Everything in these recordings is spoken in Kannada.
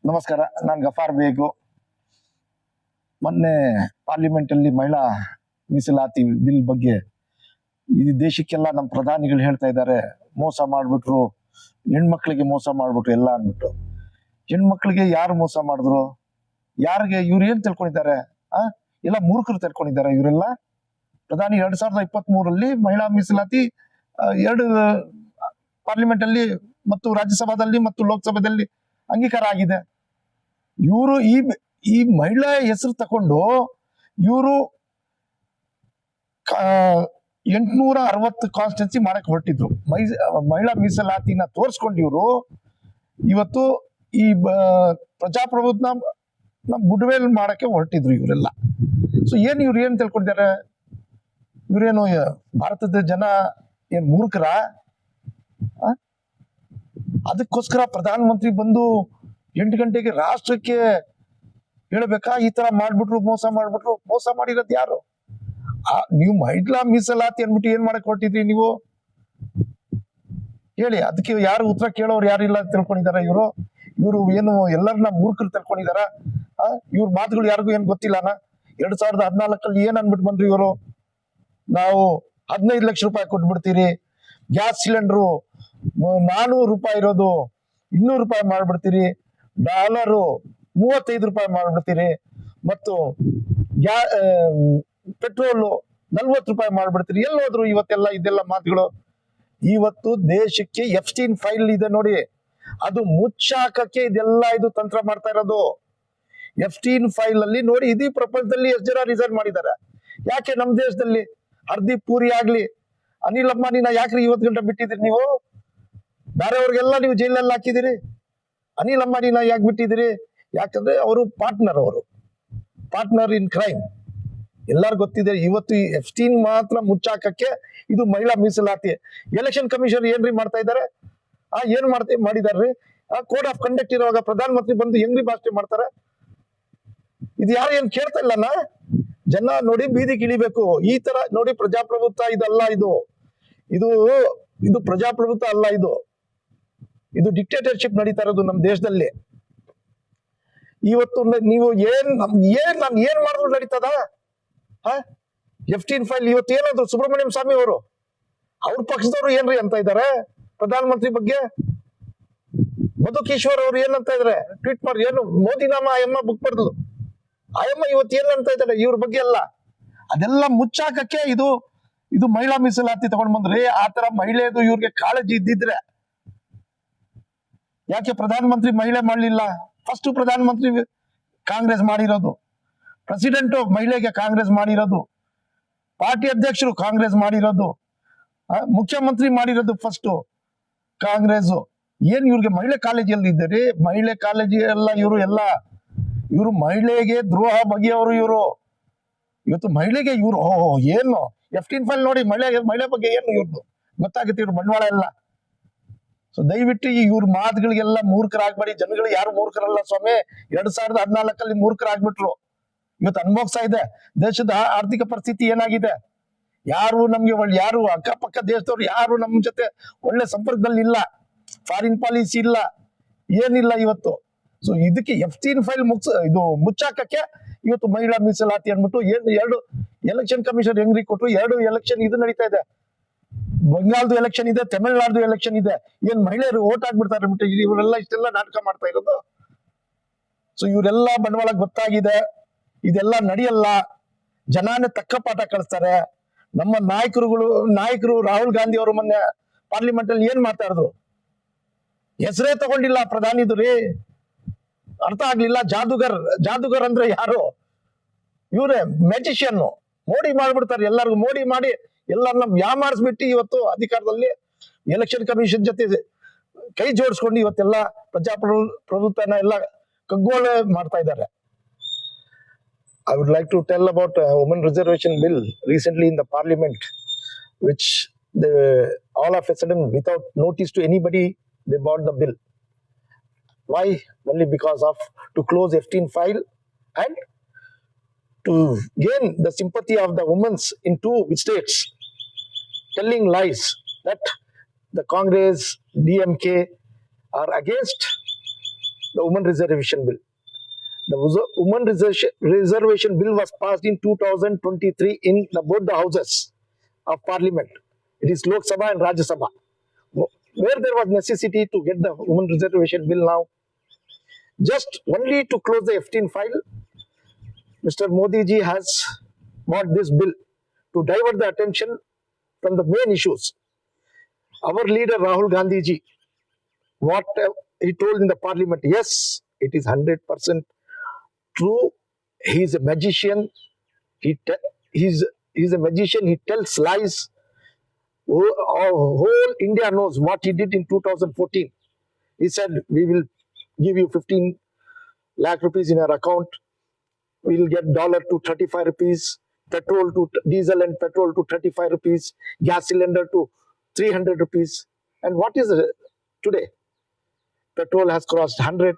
ನಮಸ್ಕಾರ, ನಾನು ಗಫಾರ್ ಬೇಗು. ಮೊನ್ನೆ ಪಾರ್ಲಿಮೆಂಟ್ ಅಲ್ಲಿ ಮಹಿಳಾ ಮೀಸಲಾತಿ ಬಿಲ್ ಬಗ್ಗೆ ಈ ದೇಶಕ್ಕೆಲ್ಲ ನಮ್ಮ ಪ್ರಧಾನಿಗಳು ಹೇಳ್ತಾ ಇದ್ದಾರೆ, ಮೋಸ ಮಾಡ್ಬಿಟ್ರು, ಹೆಣ್ಮಕ್ಳಿಗೆ ಮೋಸ ಮಾಡ್ಬಿಟ್ರು ಎಲ್ಲ ಅಂದ್ಬಿಟ್ಟು. ಹೆಣ್ಮಕ್ಳಿಗೆ ಯಾರು ಮೋಸ ಮಾಡಿದ್ರು? ಯಾರಿಗೆ ಇವ್ರು ಏನ್ ತಿಳ್ಕೊಂಡಿದ್ದಾರೆ? ಎಲ್ಲ ಮೂರ್ಖರು ತಿಳ್ಕೊಂಡಿದ್ದಾರೆ ಇವರೆಲ್ಲ. ಪ್ರಧಾನಿ 2023 ಮಹಿಳಾ ಮೀಸಲಾತಿ ಎರಡು ಪಾರ್ಲಿಮೆಂಟ್ ಅಲ್ಲಿ ಮತ್ತು ರಾಜ್ಯಸಭಾದಲ್ಲಿ ಮತ್ತು ಲೋಕಸಭೆಯಲ್ಲಿ ಅಂಗೀಕಾರ ಆಗಿದೆ. ಇವರು ಈ ಮಹಿಳಾ ಹೆಸರು ತಕೊಂಡು ಇವರು 860 ಕಾನ್ಸ್ಟಿಟ್ಯೂನ್ಸಿ ಮಾಡಕ್ ಹೊರಟಿದ್ರು. ಮಹಿಳಾ ಮೀಸಲಾತಿನ ತೋರ್ಸ್ಕೊಂಡು ಇವರು ಇವತ್ತು ಈ ಪ್ರಜಾಪ್ರಭುತ್ವ ಬುಡಮೇಲ್ ಮಾಡಕ್ಕೆ ಹೊರಟಿದ್ರು ಇವರೆಲ್ಲ. ಸೊ ಇವ್ರು ಏನ್ ತಿಳ್ಕೊಂಡಿದ್ದಾರೆ? ಇವ್ರೇನು ಭಾರತದ ಜನ ಏನ್ ಮೂರ್ಖರ? ಅದಕ್ಕೋಸ್ಕರ ಪ್ರಧಾನ ಮಂತ್ರಿ ಬಂದು 8 ಗಂಟೆಗೆ ರಾಷ್ಟ್ರಕ್ಕೆ ಹೇಳ್ಬೇಕಾ ಈ ತರ ಮಾಡ್ಬಿಟ್ರು, ಮೋಸ ಮಾಡಿರೋದು ಯಾರು? ನೀವು ಮಹಿಳಾ ಮೀಸಲಾತಿ ಅನ್ಬಿಟ್ಟು ಏನ್ ಮಾಡಕ್ ಹೊರಟಿದ್ರಿ ನೀವು? ಹೇಳಿ. ಅದಕ್ಕೆ ಯಾರು ಉತ್ತರ ಕೇಳೋರು ಯಾರಿಲ್ಲ ತಿಳ್ಕೊಂಡಿದಾರ ಇವರು ಏನು ಎಲ್ಲರನ್ನ ಮೂರ್ಖರು ತಿಳ್ಕೊಂಡಿದಾರ? ಇವ್ರ ಮಾತುಗಳು ಯಾರಿಗೂ ಏನ್ ಗೊತ್ತಿಲ್ಲನ? 2014 ಏನ್ ಅನ್ಬಿಟ್ಟು ಬಂದ್ರು ಇವರು? ನಾವು 15 ಲಕ್ಷ ರೂಪಾಯಿ ಕೊಟ್ಬಿಡ್ತೀರಿ, ಗ್ಯಾಸ್ ಸಿಲಿಂಡರು 400 ರೂಪಾಯಿ ಇರೋದು 200 ರೂಪಾಯಿ ಮಾಡ್ಬಿಡ್ತೀರಿ, ಡಾಲರು 35 ರೂಪಾಯಿ ಮಾಡ್ಬಿಡ್ತೀರಿ, ಮತ್ತು ಪೆಟ್ರೋಲು 40 ರೂಪಾಯಿ ಮಾಡ್ಬಿಡ್ತೀರಿ. ಎಲ್ಲೋದ್ರು ಇವತ್ತೆಲ್ಲ ಇದೆಲ್ಲ ಮಾತುಗಳು? ಇವತ್ತು ದೇಶಕ್ಕೆ ಎಫ್ಸ್ಟೀನ್ ಫೈಲ್ ಇದೆ ನೋಡಿ, ಅದು ಮುಚ್ಚಾಕಕ್ಕೆ ಇದೆಲ್ಲ ಇದು ತಂತ್ರ ಮಾಡ್ತಾ ಇರೋದು. ಎಫ್ಸ್ಟೀನ್ ಫೈಲ್ ಅಲ್ಲಿ ನೋಡಿ, ಇಡೀ ಪ್ರಪಂಚದಲ್ಲಿ ಎಷ್ಟು ಜನ ರಿಸೈನ್ ಮಾಡಿದ್ದಾರೆ. ಯಾಕೆ ನಮ್ಮ ದೇಶದಲ್ಲಿ ಹರ್ದೀಪ್ ಪೂರಿ ಆಗ್ಲಿ, ಅನಿಲ್ ಅಂಬಾನಿನ ಯಾಕ್ರಿ 20 ಗಂಟೆ ಬಿಟ್ಟಿದ್ರಿ ನೀವು? ಬೇರೆಯವ್ರಿಗೆಲ್ಲ ನೀವು ಜೈಲಲ್ಲಿ ಹಾಕಿದಿರಿ. ಅನಿಲ್ ಅಂಬಾನಿನ ಯಾಕೆ ಬಿಟ್ಟಿದಿರಿ? ಯಾಕಂದ್ರೆ ಅವರು ಪಾರ್ಟ್ನರ್ ಇನ್ ಕ್ರೈಮ್. ಎಲ್ಲಾರು ಗೊತ್ತಿದೆ. ಇವತ್ತು ಈ ಎಫ್ಸ್ಟೀನ್ ಮಾತ್ರ ಮುಚ್ಚಾಕಕ್ಕೆ ಇದು ಮಹಿಳಾ ಮೀಸಲಾತಿ. ಎಲೆಕ್ಷನ್ ಕಮಿಷನ್ ಏನ್ರಿ ಮಾಡ್ತಾ ಇದ್ದಾರೆ? ಏನ್ ಮಾಡಿದಾರ್ರಿ? ಕೋಡ್ ಆಫ್ ಕಂಡಕ್ಟ್ ಇರುವಾಗ ಪ್ರಧಾನ ಮಂತ್ರಿ ಬಂದು ಹೆಂಗ್ರಿ ಭಾಷೆ ಮಾಡ್ತಾರೆ? ಇದು ಯಾರು ಏನ್ ಕೇಳ್ತಾ ಇಲ್ಲನ? ಜನ ನೋಡಿ ಬೀದಿಗೆ ಇಳಿಬೇಕು. ಈ ತರ ನೋಡಿ, ಪ್ರಜಾಪ್ರಭುತ್ವ ಇದಲ್ಲ. ಇದು ಪ್ರಜಾಪ್ರಭುತ್ವ ಅಲ್ಲ, ಇದು ಡಿಕ್ಟೇಟರ್ಶಿಪ್ ನಡೀತಾ ಇರೋದು ನಮ್ಮ ದೇಶದಲ್ಲಿ. ಇವತ್ತು ನೀವು ನಾನು ಏನ್ ಮಾಡಿದ್ರು ನಡೀತದ? ಎಫ್ಸ್ಟೀನ್ ಫೈಲ್ ಇವತ್ತು ಏನಾದ್ರು ಸುಬ್ರಹ್ಮಣ್ಯಂ ಸ್ವಾಮಿ ಅವರು, ಅವ್ರ ಪಕ್ಷದವರು ಏನ್ರಿ ಅಂತ ಇದ್ದಾರೆ ಪ್ರಧಾನ ಮಂತ್ರಿ ಬಗ್ಗೆ? ಮಧುಕೇಶ್ವರ್ ಅವರು ಏನಂತ ಇದಾರೆ? ಟ್ವೀಟ್ ಮಾಡಿ ಏನು ಮೋದಿ ನಾಮ ಆಯಮ್ಮ ಬುಕ್ ಬರೆದ್ಲು. ಆಯಮ್ಮ ಇವತ್ತು ಏನಂತ ಇದ್ದಾರೆ ಇವ್ರ ಬಗ್ಗೆ ಎಲ್ಲ? ಅದೆಲ್ಲ ಮುಚ್ಚಾಕಕ್ಕೆ ಇದು ಮಹಿಳಾ ಮೀಸಲಾತಿ ತಗೊಂಡ್ ಬಂದ್ರಿ. ಆತರ ಮಹಿಳೆದು ಇವ್ರಿಗೆ ಕಾಳಜಿ ಇದ್ದಿದ್ರೆ ಯಾಕೆ ಪ್ರಧಾನ ಮಂತ್ರಿ ಮಹಿಳೆ ಮಾಡ್ಲಿಲ್ಲ? ಫಸ್ಟ್ ಪ್ರಧಾನ ಮಂತ್ರಿ ಕಾಂಗ್ರೆಸ್ ಮಾಡಿರೋದು, ಪ್ರೆಸಿಡೆಂಟ್ ಮಹಿಳೆಗೆ ಕಾಂಗ್ರೆಸ್ ಮಾಡಿರೋದು, ಪಾರ್ಟಿ ಅಧ್ಯಕ್ಷರು ಕಾಂಗ್ರೆಸ್ ಮಾಡಿರೋದು, ಮುಖ್ಯಮಂತ್ರಿ ಮಾಡಿರೋದು ಫಸ್ಟ್ ಕಾಂಗ್ರೆಸ್. ಏನ್ ಇವ್ರಿಗೆ ಮಹಿಳೆ ಕಾಲೇಜಲ್ಲಿ ಇದ್ದಾರೆ? ಮಹಿಳೆ ಕಾಲೇಜಿ ಎಲ್ಲ ಇವರು ಮಹಿಳೆಗೆ ದ್ರೋಹ ಬಗೆಯವರು ಇವತ್ತು ಮಹಿಳೆಗೆ ಏನು ಎಫ್ಟೀನ್ ಫೈಲ್ ನೋಡಿ, ಮಹಿಳೆ ಬಗ್ಗೆ ಏನು ಇವ್ರದ್ದು ಗೊತ್ತಾಗುತ್ತೆ? ಇವ್ರ ಬಂಡವಾಳ ಎಲ್ಲ. ಸೊ ದಯವಿಟ್ಟು ಇವ್ರ ಮಾತುಗಳಿಗೆಲ್ಲ ಮೂರ್ಖರಾಗ್ಬೇಡಿ. ಜನಗಳು ಯಾರು ಮೂರ್ಖರಲ್ಲ ಸ್ವಾಮಿ. 2014 ಮೂರ್ಖರಾಗ್ಬಿಟ್ರು. ಇವತ್ತು ಅನುಭವಿಸ್ತಾ ಇದೆ. ದೇಶದ ಆರ್ಥಿಕ ಪರಿಸ್ಥಿತಿ ಏನಾಗಿದೆ? ಯಾರು ಅಕ್ಕಪಕ್ಕ ದೇಶದವ್ರು ಯಾರು ನಮ್ಮ ಜೊತೆ ಒಳ್ಳೆ ಸಂಪರ್ಕದಲ್ಲಿ ಇಲ್ಲ. ಫಾರಿನ್ ಪಾಲಿಸಿ ಇಲ್ಲ, ಏನಿಲ್ಲ ಇವತ್ತು. ಸೊ ಇದಕ್ಕೆ ಎಫ್ಸ್ಟೀನ್ ಫೈಲ್ ಮುಚ್ಚಾಕಕ್ಕೆ ಇವತ್ತು ಮಹಿಳಾ ಮೀಸಲಾತಿ ಅನ್ಬಿಟ್ಟು 2 ಎಲೆಕ್ಷನ್ ಕಮಿಷನ್ ಹೆಂಗ್ರಿ ಕೊಟ್ರು? 2 ಎಲೆಕ್ಷನ್ ಇದು ನಡೀತಾ ಇದೆ. ಬಂಗಾಳದ ಎಲೆಕ್ಷನ್ ಇದೆ, ತಮಿಳ್ನಾಡು ಎಲೆಕ್ಷನ್ ಇದೆ. ಏನ್ ಮಹಿಳೆಯರು ಓಟ್ ಹಾಕ್ಬಿಡ್ತಾರೆ ಅಂದ್ಬಿಟ್ಟು ಇವರೆಲ್ಲ ಇಷ್ಟೆಲ್ಲ ನಾಟಕ ಮಾಡ್ತಾ ಇರೋದು? ಸೊ ಇವರೆಲ್ಲ ಬಂಡವಾಳ ಗೊತ್ತಾಗಿದೆ. ಇದೆಲ್ಲ ನಡೆಯಲ್ಲ. ಜನಾನೇ ತಕ್ಕ ಪಾಠ ಕಳಿಸ್ತಾರೆ. ನಮ್ಮ ನಾಯಕರು ರಾಹುಲ್ ಗಾಂಧಿ ಅವರು ಮೊನ್ನೆ ಪಾರ್ಲಿಮೆಂಟ್ ಅಲ್ಲಿ ಏನ್ ಮಾತಾಡಿದ್ರು? ಹೆಸರೇ ತಗೊಂಡಿಲ್ಲ ಪ್ರಧಾನಿದು ರೀ. ಅರ್ಥ ಆಗ್ಲಿಲ್ಲ. ಜಾದೂಗರ್ ಅಂದ್ರೆ ಯಾರು? ಇವ್ರೆ ಮ್ಯಾಜಿಷಿಯನ್. ಮೋಡಿ ಮಾಡ್ಬಿಡ್ತಾರೆ ಎಲ್ಲರಿಗೂ. ಮೋಡಿ ಮಾಡಿ ಎಲ್ಲರನ್ನ ಮಾಡಿಸ್ಬಿಟ್ಟು ಇವತ್ತು ಅಧಿಕಾರದಲ್ಲಿ ಎಲೆಕ್ಷನ್ ಕಮಿಷನ್ ಜೊತೆ ಕೈ ಜೋಡಿಸ್ಕೊಂಡು ಇವತ್ತೆಲ್ಲ ಪ್ರಜಾಪ್ರಭುತ್ವನ ಎಲ್ಲ ಕಗ್ಗೋಲೆ ಮಾಡ್ತಾ ಇದ್ದಾರೆ. I would like to tell about a women reservation bill recently in the parliament, which all of a sudden, without notice to anybody, they bought the bill. Why? Only because of to close F-18 file and to gain the sympathy of the women in 2 states, telling lies that the Congress, DMK are against the Women Reservation Bill. The Women Reservation Bill was passed in 2023 in both the houses of Parliament. It is Lok Sabha and Rajya Sabha. Where there was necessity to get the Women Reservation Bill now, just only to close the F-18 file, Mr. Modi ji has brought this bill to divert the attention from the main issues. Our leader Rahul Gandhi ji, what he told in the Parliament, yes, it is 100% true. He is a magician. He's a magician. He tells lies. Whole India knows what he did in 2014. He said, we will give you 15 lakh rupees in your account. We will get dollar to 35 rupees, petrol to diesel and petrol to 35 rupees, gas cylinder to 300 rupees. And what is it today? Petrol has crossed 100,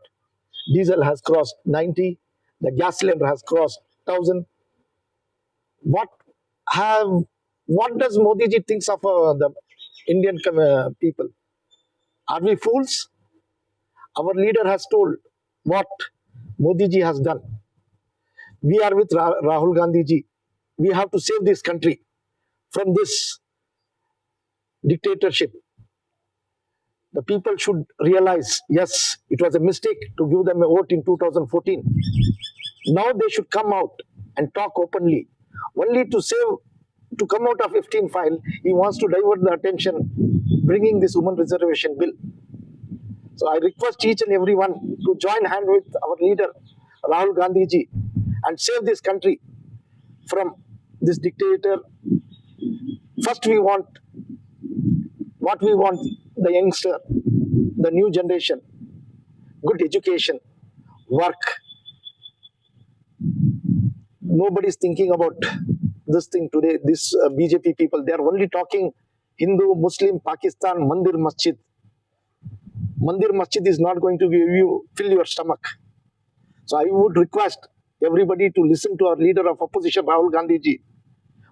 diesel has crossed 90, the gas cylinder has crossed 1000. What does Modi ji thinks of the Indian people? Are we fools? Our leader has told what Modi ji has done. We are with Rahul Gandhi ji. We have to save this country from this dictatorship. The people should realize, yes, it was a mistake to give them a vote in 2014. Now they should come out and talk openly. Only to come out of F-18 file, he wants to divert the attention, bringing this Women Reservation Bill. So I request each and everyone to join hand with our leader, Rahul Gandhi ji, and save this country from this dictator. First we want what we want, the youngster, the new generation, good education, work. Nobody is thinking about this thing today, this BJP people. They are only talking Hindu, Muslim, Pakistan, Mandir, Masjid. Mandir, Masjid is not going to fill your stomach. So I would request everybody to listen to our leader of opposition, Rahul Gandhi ji.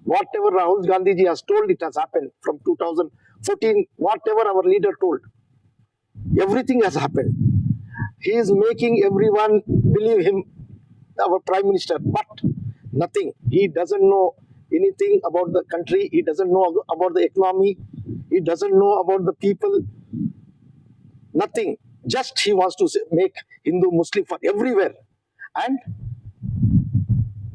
Whatever Rahul Gandhi ji has told, it has happened from 2014. Whatever our leader told, everything has happened. He is making everyone believe him, our Prime Minister, but nothing. He doesn't know anything about the country. He doesn't know about the economy. He doesn't know about the people. Nothing. Just he wants to make Hindu, Muslim for everywhere and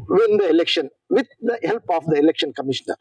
win the election with the help of the election commissioner.